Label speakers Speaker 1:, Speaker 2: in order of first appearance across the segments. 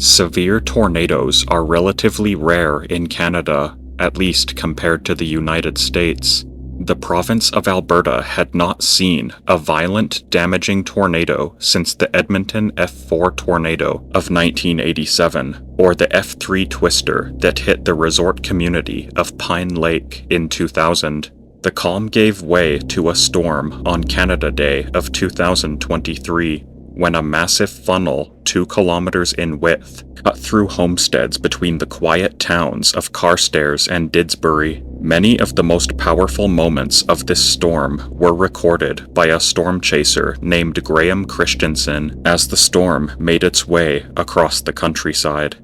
Speaker 1: Severe tornadoes are relatively rare in Canada, at least compared to the United States. The province of Alberta had not seen a violent, damaging tornado since the Edmonton F4 tornado of 1987, or the F3 twister that hit the resort community of Pine Lake in 2000. The calm gave way to a storm on Canada Day of 2023, when a massive funnel 2 kilometers in width cut through homesteads between the quiet towns of Carstairs and Didsbury. Many of the most powerful moments of this storm were recorded by a storm chaser named Graham Christensen as the storm made its way across the countryside.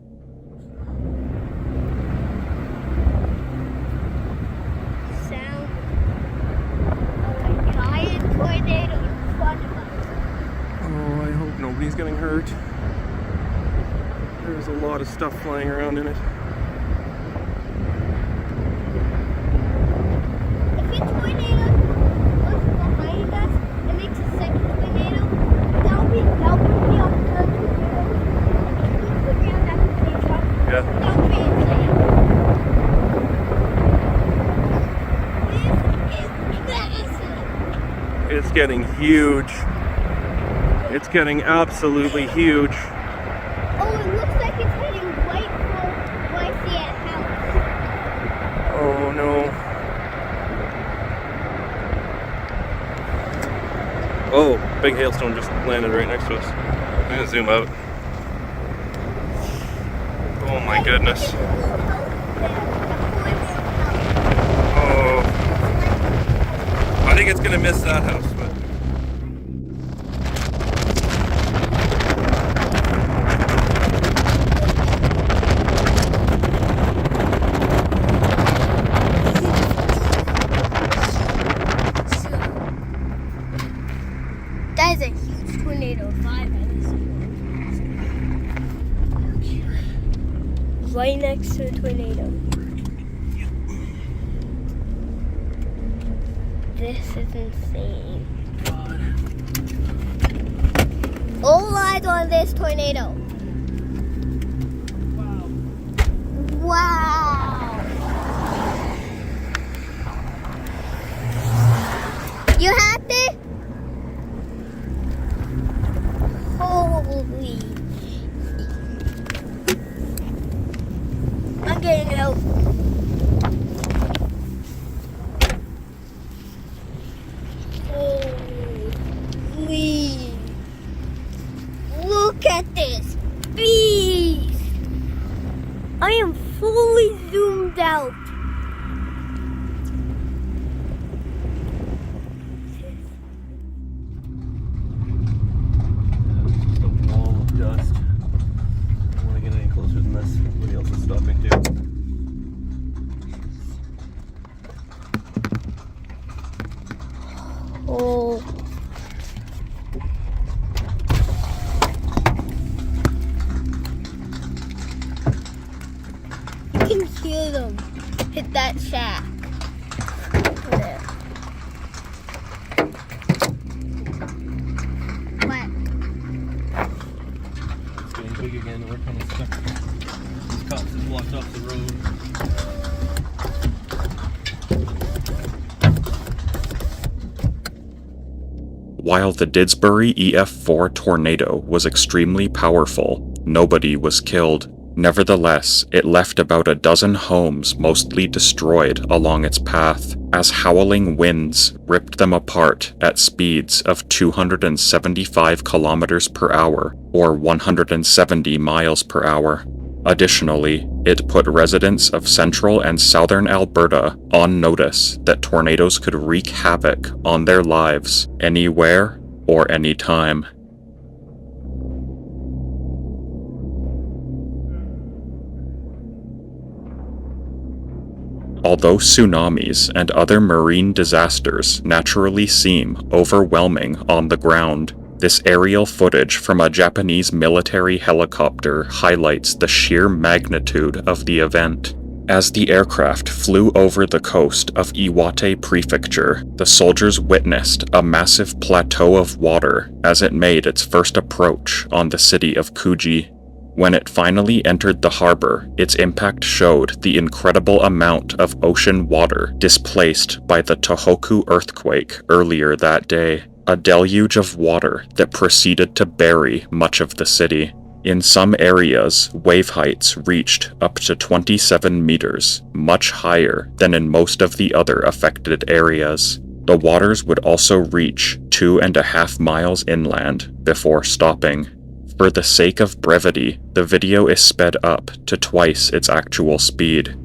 Speaker 2: Nobody's getting hurt. There's a lot of stuff flying around in it.
Speaker 3: If a tornado goes behind us and makes a second tornado, that would be our third tornado. If we put down that tornado, that would be insane.
Speaker 2: It's getting huge. It's getting absolutely huge.
Speaker 3: Oh, it looks like it's hitting right for YCS house.
Speaker 2: Oh no. Oh, big hailstone just landed right next to us. I'm gonna zoom out. Oh my goodness. Oh. I think it's gonna miss that house, but
Speaker 3: that is a huge tornado. 5 right next to the tornado. This is insane. All eyes on this tornado. Wow. You happy? Holy. I'm getting out. Holy. Look at this beast. I am fully zoomed out.
Speaker 2: just a wall of dust. I don't want to get any closer than this. Everybody else is stopping too.
Speaker 3: Oh. You can hear them hit that shack. There. What?
Speaker 2: It's getting big again. We're kind of stuck. These cops have blocked off the road.
Speaker 1: While the Didsbury EF4 tornado was extremely powerful, nobody was killed. Nevertheless, it left about a dozen homes mostly destroyed along its path, as howling winds ripped them apart at speeds of 275 kilometers per hour, or 170 miles per hour. Additionally, it put residents of central and southern Alberta on notice that tornadoes could wreak havoc on their lives anywhere or anytime. Although tsunamis and other marine disasters naturally seem overwhelming on the ground, this aerial footage from a Japanese military helicopter highlights the sheer magnitude of the event. As the aircraft flew over the coast of Iwate Prefecture, the soldiers witnessed a massive plateau of water as it made its first approach on the city of Kuji. When it finally entered the harbor, its impact showed the incredible amount of ocean water displaced by the Tohoku earthquake earlier that day, a deluge of water that proceeded to bury much of the city. In some areas, wave heights reached up to 27 meters, much higher than in most of the other affected areas. The waters would also reach 2.5 miles inland before stopping. For the sake of brevity, the video is sped up to twice its actual speed.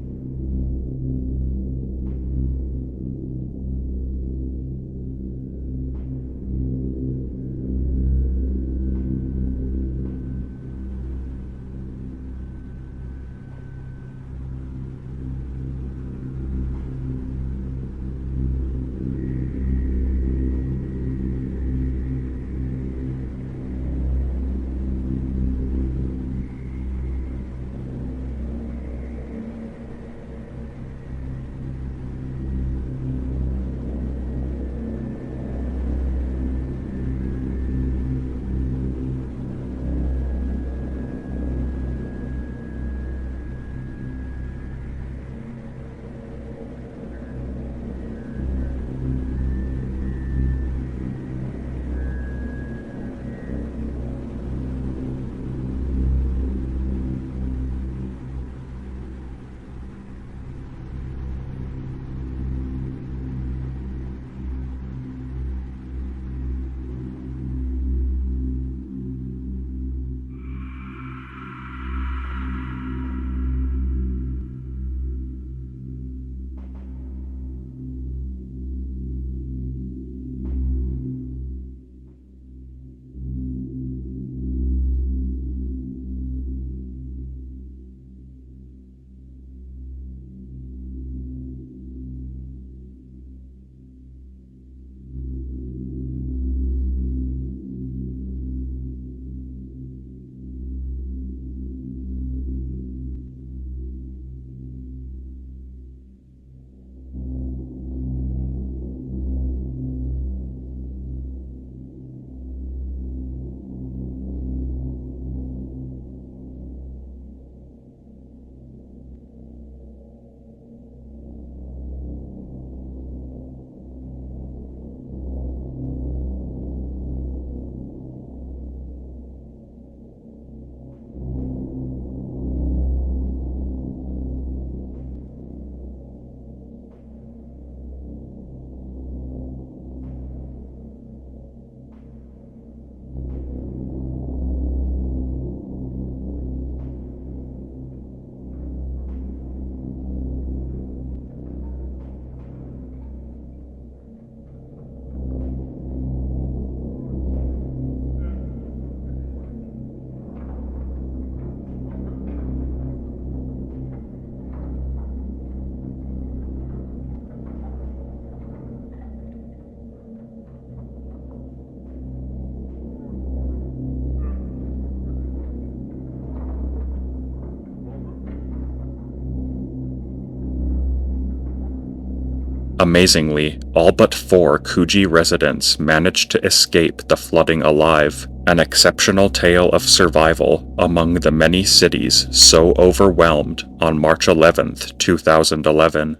Speaker 1: Amazingly, all but 4 Kuji residents managed to escape the flooding alive, an exceptional tale of survival among the many cities so overwhelmed on March 11, 2011.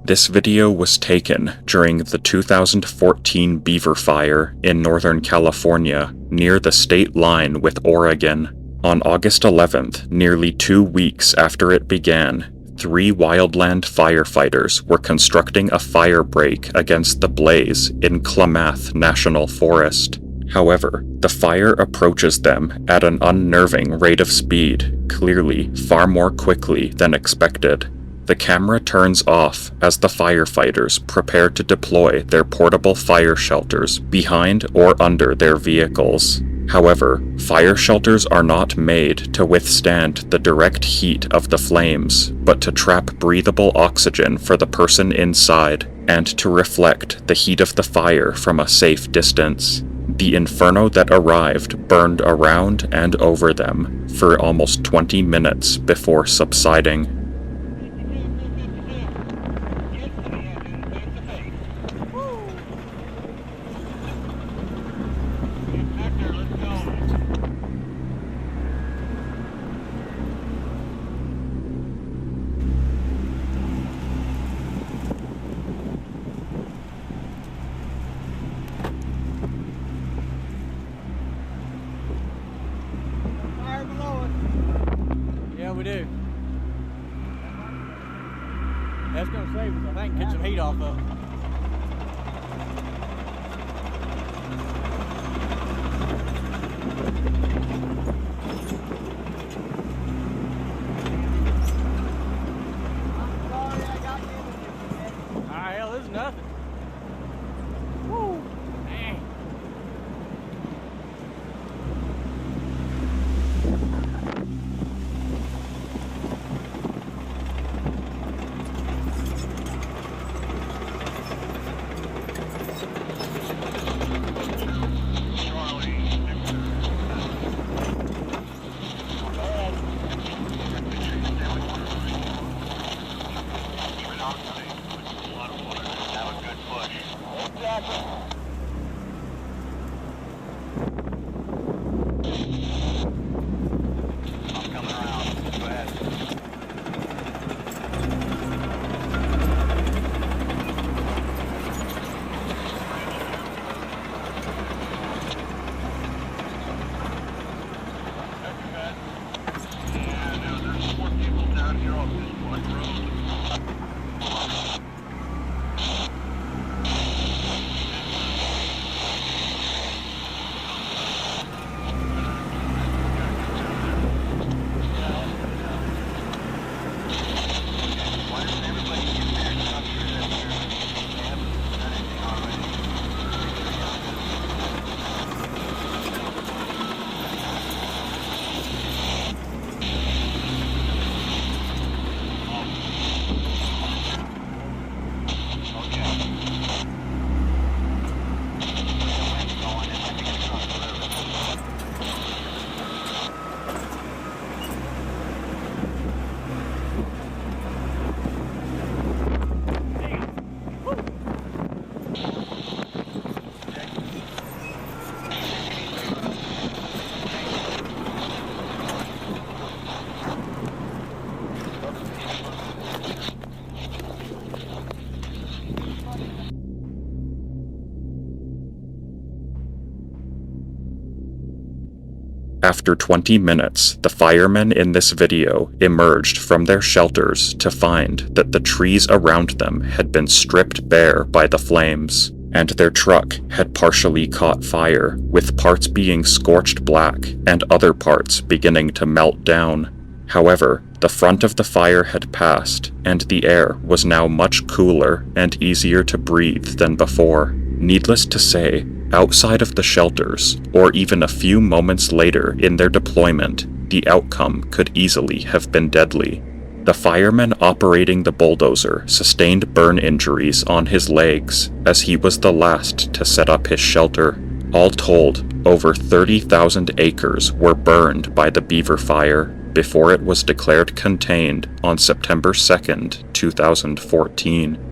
Speaker 1: This video was taken during the 2014 Beaver Fire in Northern California, near the state line with Oregon. On August 11th, nearly 2 weeks after it began, 3 wildland firefighters were constructing a fire break against the blaze in Klamath National Forest. However, the fire approaches them at an unnerving rate of speed, clearly far more quickly than expected. The camera turns off as the firefighters prepare to deploy their portable fire shelters behind or under their vehicles. However, fire shelters are not made to withstand the direct heat of the flames, but to trap breathable oxygen for the person inside and to reflect the heat of the fire from a safe distance. The inferno that arrived burned around and over them for almost 20 minutes before subsiding.
Speaker 4: That's going to save us, I think, get some heat off of it. Ah, hell, this is nothing. Woo! Dang.
Speaker 1: After 20 minutes, the firemen in this video emerged from their shelters to find that the trees around them had been stripped bare by the flames, and their truck had partially caught fire, with parts being scorched black and other parts beginning to melt down. However, the front of the fire had passed, and the air was now much cooler and easier to breathe than before. Needless to say, outside of the shelters, or even a few moments later in their deployment, the outcome could easily have been deadly. The fireman operating the bulldozer sustained burn injuries on his legs, as he was the last to set up his shelter. All told, over 30,000 acres were burned by the Beaver Fire before it was declared contained on September 2nd, 2014.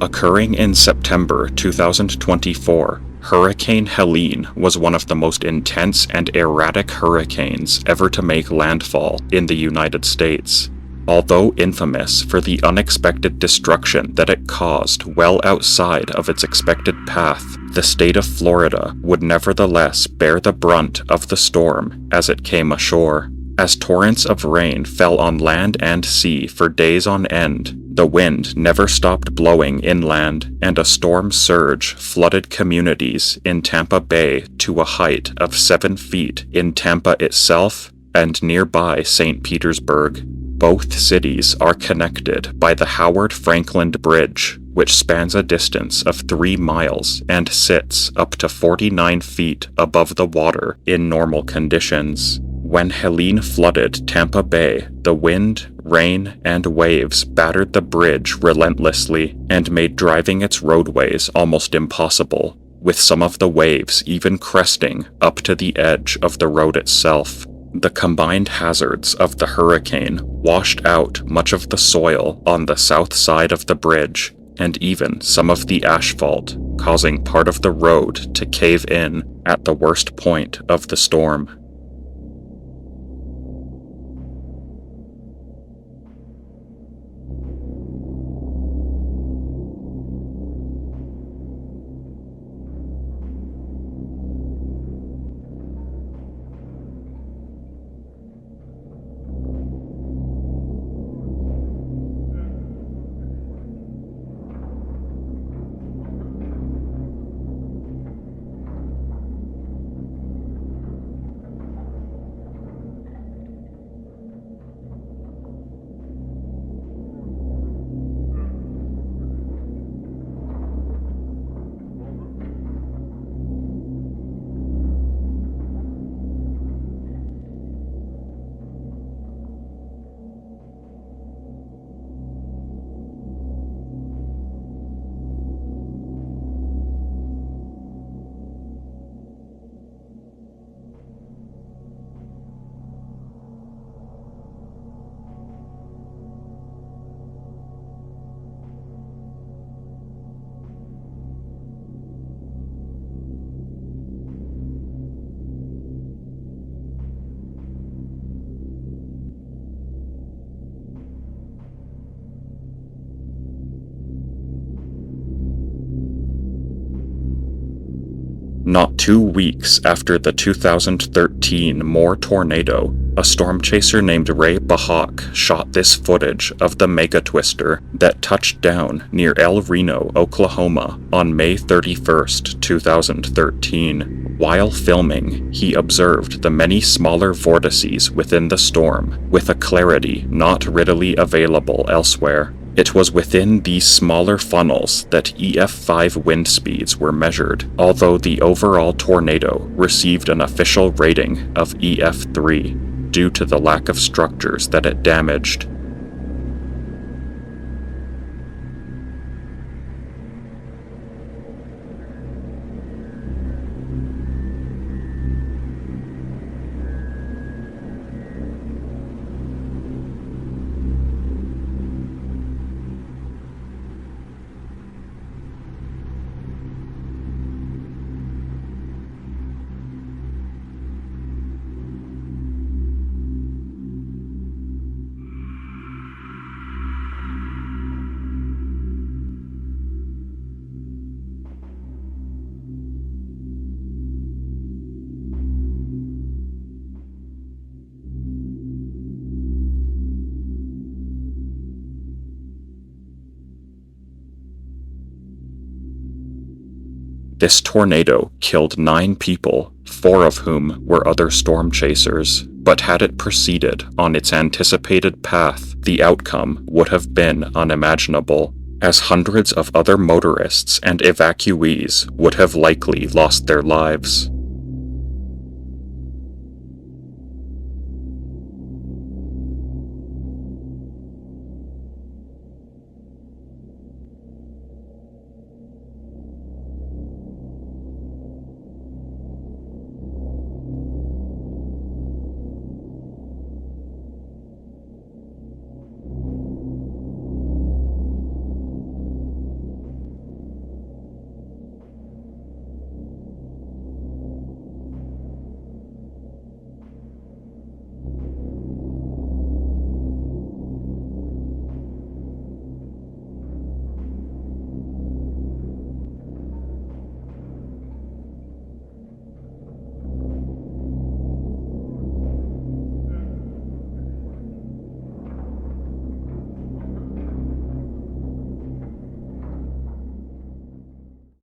Speaker 1: Occurring in September 2024, Hurricane Helene was one of the most intense and erratic hurricanes ever to make landfall in the United States. Although infamous for the unexpected destruction that it caused well outside of its expected path, the state of Florida would nevertheless bear the brunt of the storm as it came ashore. As torrents of rain fell on land and sea for days on end, the wind never stopped blowing inland, and a storm surge flooded communities in Tampa Bay to a height of 7 feet in Tampa itself and nearby St. Petersburg. Both cities are connected by the Howard Franklin Bridge, which spans a distance of 3 miles and sits up to 49 feet above the water in normal conditions. When Helene flooded Tampa Bay, the wind, rain, and waves battered the bridge relentlessly and made driving its roadways almost impossible, with some of the waves even cresting up to the edge of the road itself. The combined hazards of the hurricane washed out much of the soil on the south side of the bridge, and even some of the asphalt, causing part of the road to cave in at the worst point of the storm. Not 2 weeks after the 2013 Moore tornado, a storm chaser named Ray Bahak shot this footage of the mega twister that touched down near El Reno, Oklahoma on May 31st, 2013. While filming, he observed the many smaller vortices within the storm with a clarity not readily available elsewhere. It was within these smaller funnels that EF5 wind speeds were measured, although the overall tornado received an official rating of EF3 due to the lack of structures that it damaged. This tornado killed 9 people, 4 of whom were other storm chasers. But had it proceeded on its anticipated path, the outcome would have been unimaginable, as hundreds of other motorists and evacuees would have likely lost their lives.